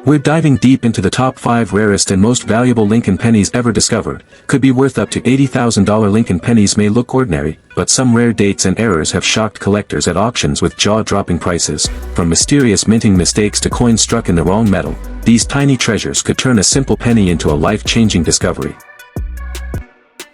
We're diving deep into the top 5 rarest and most valuable Lincoln pennies ever discovered. Could be worth up to $80,000. Lincoln pennies may look ordinary, but some rare dates and errors have shocked collectors at auctions with jaw-dropping prices. From mysterious minting mistakes to coins struck in the wrong metal, these tiny treasures could turn a simple penny into a life-changing discovery.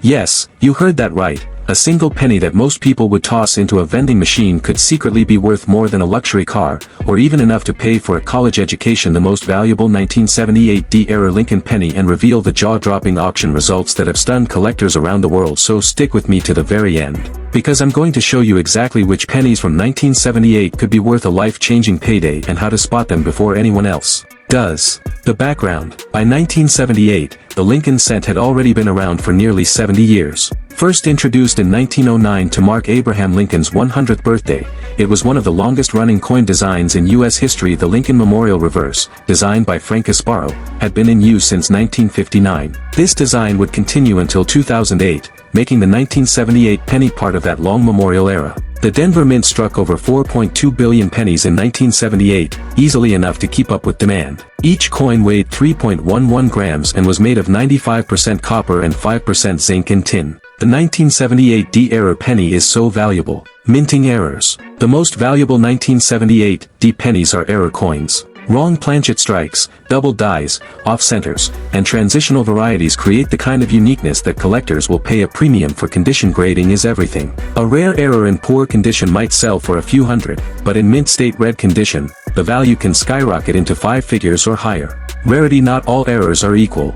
Yes, you heard that right. A single penny that most people would toss into a vending machine could secretly be worth more than a luxury car, or even enough to pay for a college education. The most valuable 1978 D-era Lincoln penny, and reveal the jaw-dropping auction results that have stunned collectors around the world. So stick with me to the very end, because I'm going to show you exactly which pennies from 1978 could be worth a life-changing payday and how to spot them before anyone else does. The background: by 1978, the Lincoln cent had already been around for nearly 70 years. First introduced in 1909 to mark Abraham Lincoln's 100th birthday, it was one of the longest-running coin designs in U.S. history. The Lincoln Memorial Reverse, designed by Frank Casparo, had been in use since 1959. This design would continue until 2008, making the 1978 penny part of that long memorial era. The Denver Mint struck over 4.2 billion pennies in 1978, easily enough to keep up with demand. Each coin weighed 3.11 grams and was made of 95% copper and 5% zinc and tin. The 1978 D-era penny is so valuable. Minting errors. The most valuable 1978 D pennies are error coins. Wrong planchet strikes, double dies, off-centers, and transitional varieties create the kind of uniqueness that collectors will pay a premium for. Condition: grading is everything. A rare error in poor condition might sell for a few hundred, but in mint state red condition, the value can skyrocket into 5 figures or higher. Rarity: not all errors are equal.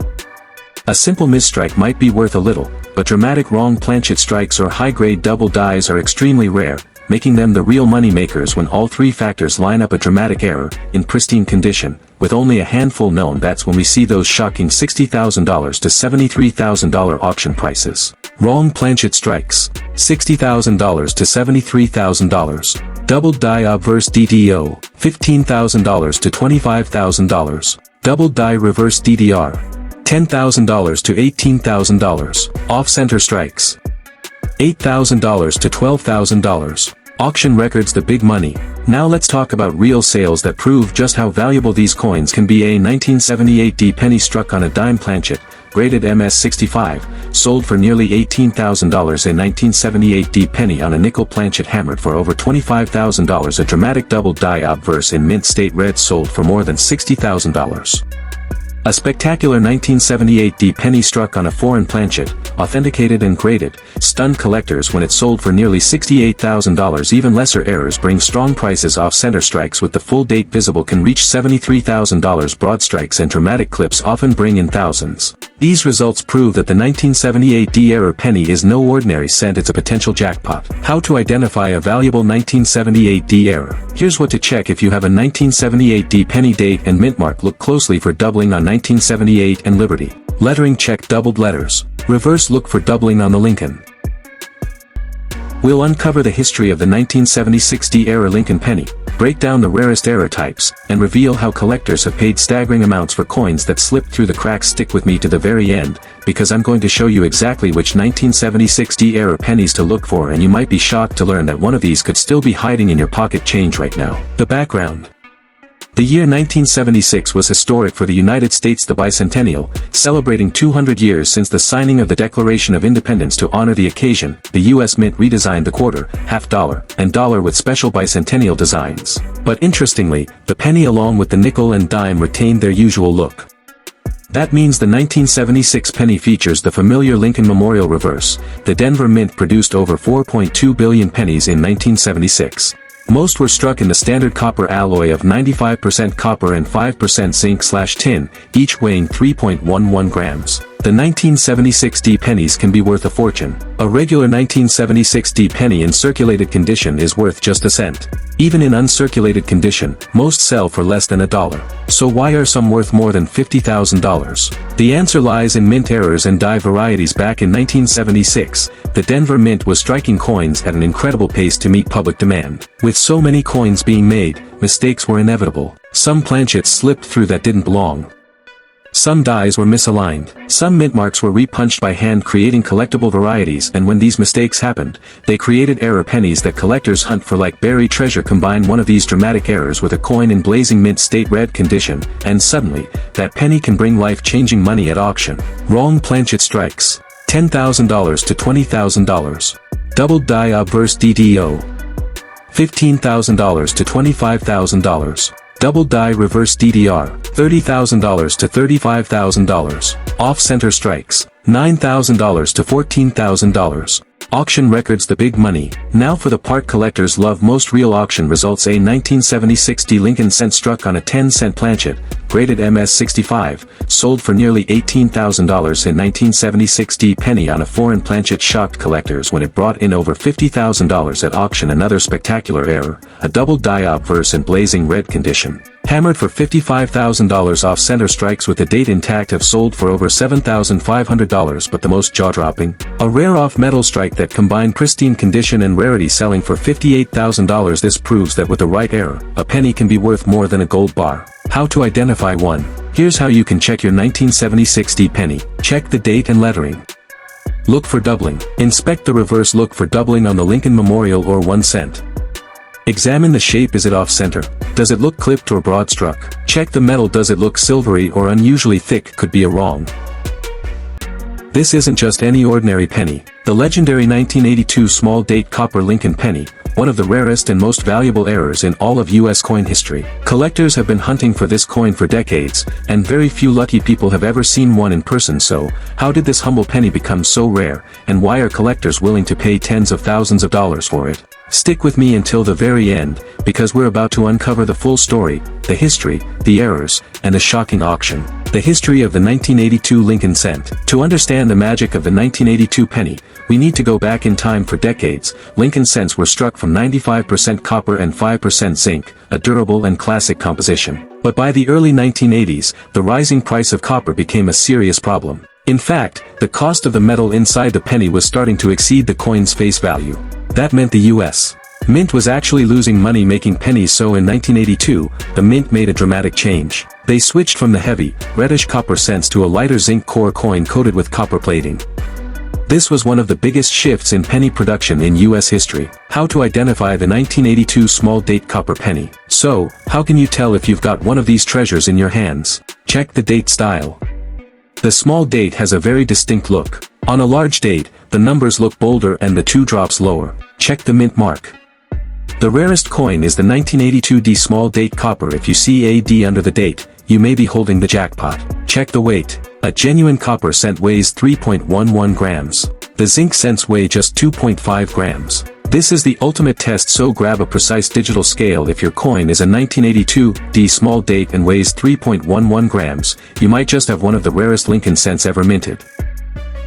A simple misstrike might be worth a little, but dramatic wrong planchet strikes or high-grade double dies are extremely rare, making them the real money makers when all 3 factors line up. A dramatic error, in pristine condition, with only a handful known. That's when we see those shocking $60,000 to $73,000 auction prices. Wrong planchet strikes, $60,000 to $73,000. Double die obverse DDO, $15,000 to $25,000. Double die reverse DDR, $10,000 to $18,000. Off-center strikes, $8,000 to $12,000. Auction records: the big money. Now let's talk about real sales that prove just how valuable these coins can be. A 1978 D penny struck on a dime planchet, graded MS65, sold for nearly $18,000. A 1978 D penny on a nickel planchet hammered for over $25,000. A dramatic double die obverse in mint state red sold for more than $60,000. A spectacular 1978 D penny struck on a foreign planchet, authenticated and graded, stunned collectors when it sold for nearly $68,000. Even lesser errors bring strong prices. Off-center strikes with the full date visible can reach $73,000. Broad strikes and dramatic clips often bring in thousands. These results prove that the 1978 D-era penny is no ordinary cent, it's a potential jackpot. How to identify a valuable 1978 D-era? Here's what to check if you have a 1978 D penny: date and mint mark. Look closely for doubling on 1978 and Liberty. Lettering: check doubled letters. Reverse: look for doubling on the Lincoln. We'll uncover the history of the 1976 D-era Lincoln penny, break down the rarest error types, and reveal how collectors have paid staggering amounts for coins that slipped through the cracks. Stick with me to the very end, because I'm going to show you exactly which 1976 D-era pennies to look for, and you might be shocked to learn that one of these could still be hiding in your pocket change right now. The background. The year 1976 was historic for the United States. The bicentennial, celebrating 200 years since the signing of the Declaration of Independence. To honor the occasion, the U.S. Mint redesigned the quarter, half dollar, and dollar with special bicentennial designs. But interestingly, the penny along with the nickel and dime retained their usual look. That means the 1976 penny features the familiar Lincoln Memorial Reverse. The Denver Mint produced over 4.2 billion pennies in 1976. Most were struck in the standard copper alloy of 95% copper and 5% zinc/tin, each weighing 3.11 grams. The 1976 D pennies can be worth a fortune. A regular 1976 D penny in circulated condition is worth just a cent. Even in uncirculated condition, most sell for less than $1. So why are some worth more than $50,000? The answer lies in mint errors and die varieties. Back in 1976, the Denver Mint was striking coins at an incredible pace to meet public demand. With so many coins being made, mistakes were inevitable. Some planchets slipped through that didn't belong. Some dies were misaligned. Some mint marks were repunched by hand, creating collectible varieties, and when these mistakes happened, they created error pennies that collectors hunt for like buried treasure. Combine one of these dramatic errors with a coin in blazing mint state red condition, and suddenly, that penny can bring life-changing money at auction. Wrong planchet strikes. $10,000 to $20,000. Doubled die obverse DDO. $15,000 to $25,000. Double die reverse DDR, $30,000 to $35,000. Off-center strikes, $9,000 to $14,000. Auction records, the big money. Now for the part collectors love most: real auction results. A 1976 D Lincoln cent struck on a 10-cent planchet, graded MS65, sold for nearly $18,000 in 1976. D penny on a foreign planchet shocked collectors when it brought in over $50,000 at auction. Another spectacular error, a double die obverse in blazing red condition, hammered for $55,000. Off-center strikes with the date intact have sold for over $7,500, but the most jaw-dropping, a rare off-metal strike that combined pristine condition and rarity, selling for $58,000. This proves that with the right error, a penny can be worth more than a gold bar. How to identify one? Here's how you can check your 1976 D penny. Check the date and lettering. Look for doubling. Inspect the reverse. Look for doubling on the Lincoln Memorial or 1 cent. Examine the shape. Is it off-center? Does it look clipped or broad struck? Check the metal. Does it look silvery or unusually thick? Could be a wrong. This isn't just any ordinary penny. The legendary 1982 small date copper Lincoln penny, one of the rarest and most valuable errors in all of U.S. coin history. Collectors have been hunting for this coin for decades, and very few lucky people have ever seen one in person. So, how did this humble penny become so rare, and why are collectors willing to pay tens of thousands of dollars for it? Stick with me until the very end, because we're about to uncover the full story, the history, the errors, and the shocking auction. The history of the 1982 Lincoln cent. To understand the magic of the 1982 penny, we need to go back in time for decades. Lincoln cents were struck from 95% copper and 5% zinc, a durable and classic composition. But by the early 1980s, the rising price of copper became a serious problem. In fact, the cost of the metal inside the penny was starting to exceed the coin's face value. That meant the U.S. Mint was actually losing money making pennies. So in 1982, the Mint made a dramatic change. They switched from the heavy, reddish copper cents to a lighter zinc core coin coated with copper plating. This was one of the biggest shifts in penny production in U.S. history. How to identify the 1982 small date copper penny. So, how can you tell if you've got one of these treasures in your hands? Check the date style. The small date has a very distinct look. On a large date, the numbers look bolder and the 2 drops lower. Check the mint mark. The rarest coin is the 1982 D small date copper. If you see a D under the date, you may be holding the jackpot. Check the weight. A genuine copper cent weighs 3.11 grams. The zinc cents weigh just 2.5 grams. This is the ultimate test, so grab a precise digital scale. If your coin is a 1982 D small date and weighs 3.11 grams, you might just have one of the rarest Lincoln cents ever minted.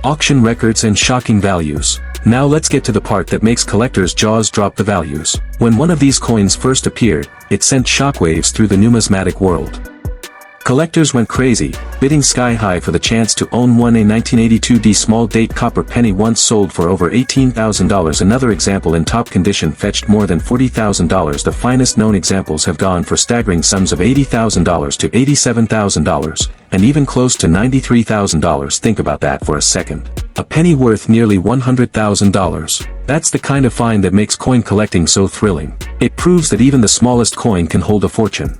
Auction records and shocking values. Now let's get to the part that makes collectors' jaws drop: the values. When one of these coins first appeared, it sent shockwaves through the numismatic world. Collectors went crazy, bidding sky-high for the chance to own one. A 1982 D small date copper penny once sold for over $18,000. Another example in top condition fetched more than $40,000. The finest known examples have gone for staggering sums of $80,000 to $87,000, and even close to $93,000. Think about that for a second. A penny worth nearly $100,000. That's the kind of find that makes coin collecting so thrilling. It proves that even the smallest coin can hold a fortune.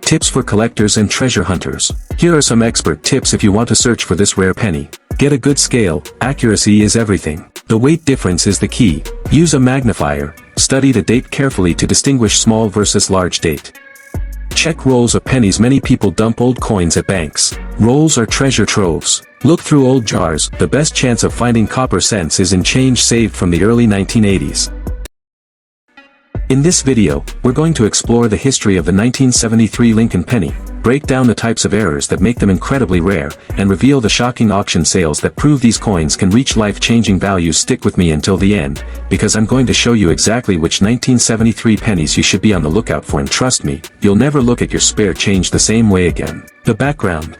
Tips for collectors and treasure hunters. Here are some expert tips if you want to search for this rare penny. Get a good scale. Accuracy is everything. The weight difference is the key. Use a magnifier. Study the date carefully to distinguish small versus large date. Check rolls of pennies. Many people dump old coins at banks. Rolls are treasure troves. Look through old jars. The best chance of finding copper cents is in change saved from the early 1980s. In this video, we're going to explore the history of the 1973 Lincoln penny, break down the types of errors that make them incredibly rare, and reveal the shocking auction sales that prove these coins can reach life-changing values. Stick with me until the end, because I'm going to show you exactly which 1973 pennies you should be on the lookout for, and trust me, you'll never look at your spare change the same way again. The background.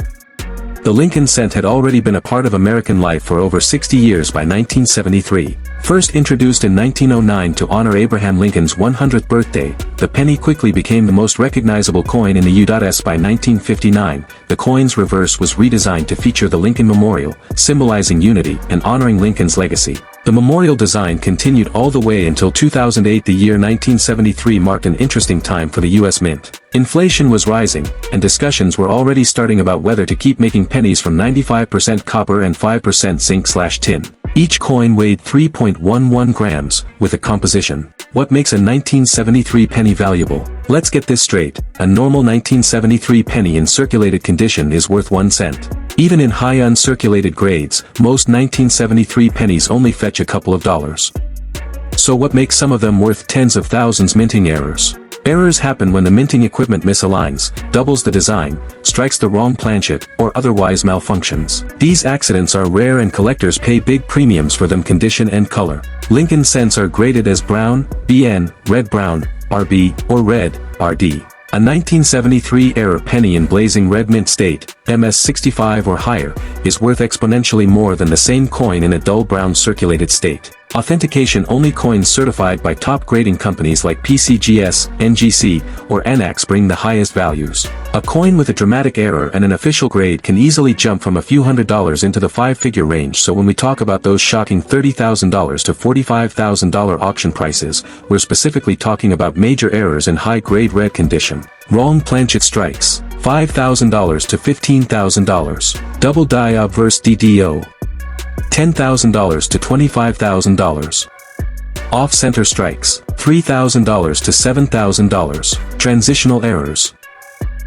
The Lincoln cent had already been a part of American life for over 60 years by 1973. First introduced in 1909 to honor Abraham Lincoln's 100th birthday, the penny quickly became the most recognizable coin in the U.S. By 1959, the coin's reverse was redesigned to feature the Lincoln Memorial, symbolizing unity and honoring Lincoln's legacy. The memorial design continued all the way until 2008. The year 1973 marked an interesting time for the U.S. Mint. Inflation was rising, and discussions were already starting about whether to keep making pennies from 95% copper and 5% zinc/tin. Each coin weighed 3.11 grams, with a composition. What makes a 1973 penny valuable? Let's get this straight. A normal 1973 penny in circulated condition is worth 1 cent. Even in high uncirculated grades, most 1973 pennies only fetch a couple of dollars. So what makes some of them worth tens of thousands? Minting errors. Errors happen when the minting equipment misaligns, doubles the design, strikes the wrong planchet, or otherwise malfunctions. These accidents are rare and collectors pay big premiums for them. Condition and color. Lincoln cents are graded as brown, BN, red-brown, RB, or red, RD. A 1973 era penny in blazing red mint state, MS65 or higher, is worth exponentially more than the same coin in a dull brown circulated state. Authentication-only coins certified by top grading companies like PCGS, NGC, or NX bring the highest values. A coin with a dramatic error and an official grade can easily jump from a few $100s into the 5-figure range. So when we talk about those shocking $30,000 to $45,000 auction prices, we're specifically talking about major errors in high-grade red condition. Wrong planchet strikes, $5,000 to $15,000. Double die obverse DDO, $10,000 to $25,000. Off-center strikes, $3,000 to $7,000. Transitional errors,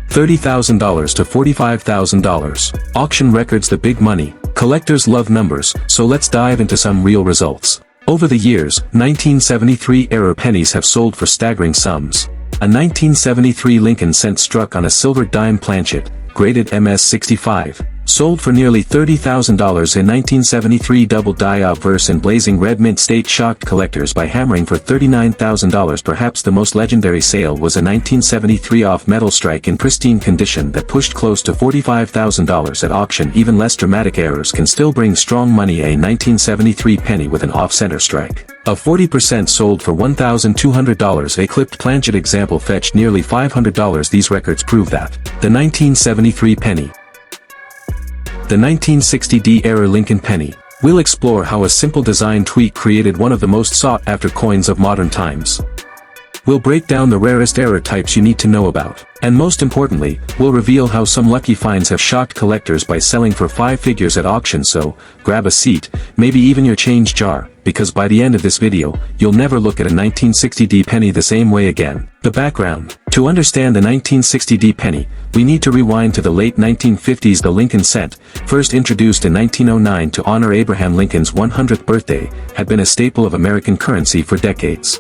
$30,000 to $45,000. Auction records. The big money. Collectors love numbers, so let's dive into some real results. Over the years, 1973 era pennies have sold for staggering sums. A 1973 Lincoln cent struck on a silver dime planchet, graded MS65, sold for nearly $30,000 in 1973. Double die obverse in blazing red mint state shocked collectors by hammering for $39,000. Perhaps the most legendary sale was a 1973 off-metal strike in pristine condition that pushed close to $45,000 at auction. Even less dramatic errors can still bring strong money. A 1973 penny with an off-center strike of 40% sold for $1,200. A clipped planchet example fetched nearly $500. These records prove that. The 1973 penny. The 1960D era Lincoln penny. We'll explore how a simple design tweak created one of the most sought-after coins of modern times. We'll break down the rarest error types you need to know about. And most importantly, we'll reveal how some lucky finds have shocked collectors by selling for 5 figures at auction. So, grab a seat, maybe even your change jar, because by the end of this video, you'll never look at a 1960D penny the same way again. The background. To understand the 1960D penny, we need to rewind to the late 1950s. The Lincoln cent, first introduced in 1909 to honor Abraham Lincoln's 100th birthday, had been a staple of American currency for decades.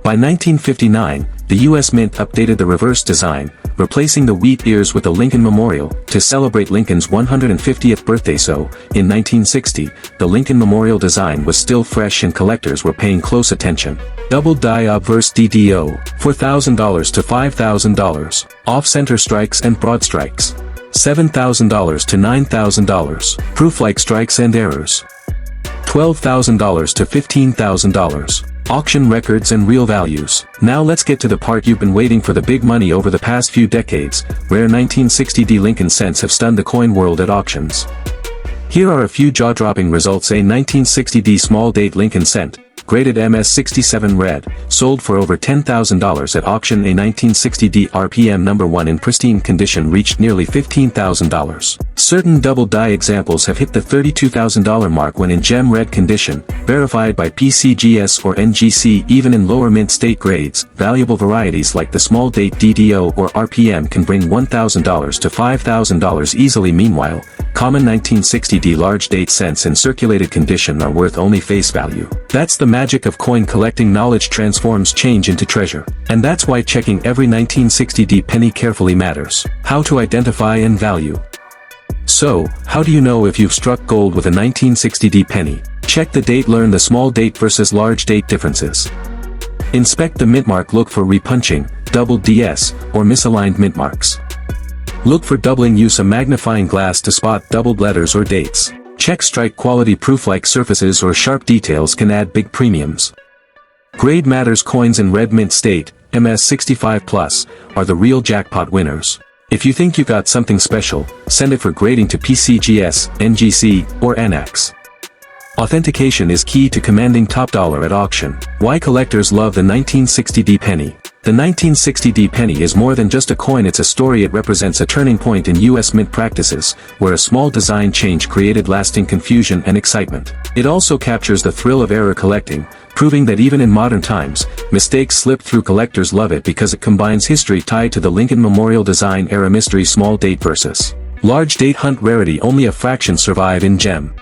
By 1959, the U.S. Mint updated the reverse design, replacing the wheat ears with the Lincoln Memorial, to celebrate Lincoln's 150th birthday. So, in 1960, the Lincoln Memorial design was still fresh and collectors were paying close attention. Double die obverse DDO, $4,000 to $5,000. Off-center strikes and broad strikes, $7,000 to $9,000. Proof-like strikes and errors, $12,000 to $15,000. Auction records and real values. Now let's get to the part you've been waiting for. The big money. Over the past few decades, rare 1960D Lincoln cents have stunned the coin world at auctions. Here are a few jaw-dropping results. A 1960D small date Lincoln cent, graded MS67 red, sold for over $10,000 at auction. A 1960D RPM number 1 in pristine condition reached nearly $15,000. Certain double die examples have hit the $32,000 mark when in gem red condition, verified by PCGS or NGC. Even in lower mint state grades, valuable varieties like the small date DDO or RPM can bring $1,000 to $5,000 easily. Meanwhile, common 1960D large date cents in circulated condition are worth only face value. That's the magic of coin collecting. Knowledge transforms change into treasure. And that's why checking every 1960D penny carefully matters. How to identify and value. So, how do you know if you've struck gold with a 1960D penny? Check the date. Learn the small date versus large date differences. Inspect the mint mark. Look for repunching, double DS, or misaligned mint marks. Look for doubling. Use a magnifying glass to spot doubled letters or dates. Check strike quality. Proof-like surfaces or sharp details can add big premiums. Grade matters. Coins in red mint state, MS65+, are the real jackpot winners. If you think you got something special, send it for grading to PCGS, NGC, or NX. Authentication is key to commanding top dollar at auction. Why collectors love the 1960D penny. The 1960D penny is more than just a coin, it's a story. It represents a turning point in US mint practices, where a small design change created lasting confusion and excitement. It also captures the thrill of error collecting, proving that even in modern times, mistakes slip through. Collectors love it because it combines history tied to the Lincoln Memorial design era mystery. Small date versus large date. Hunt rarity. Only a fraction survive in gem.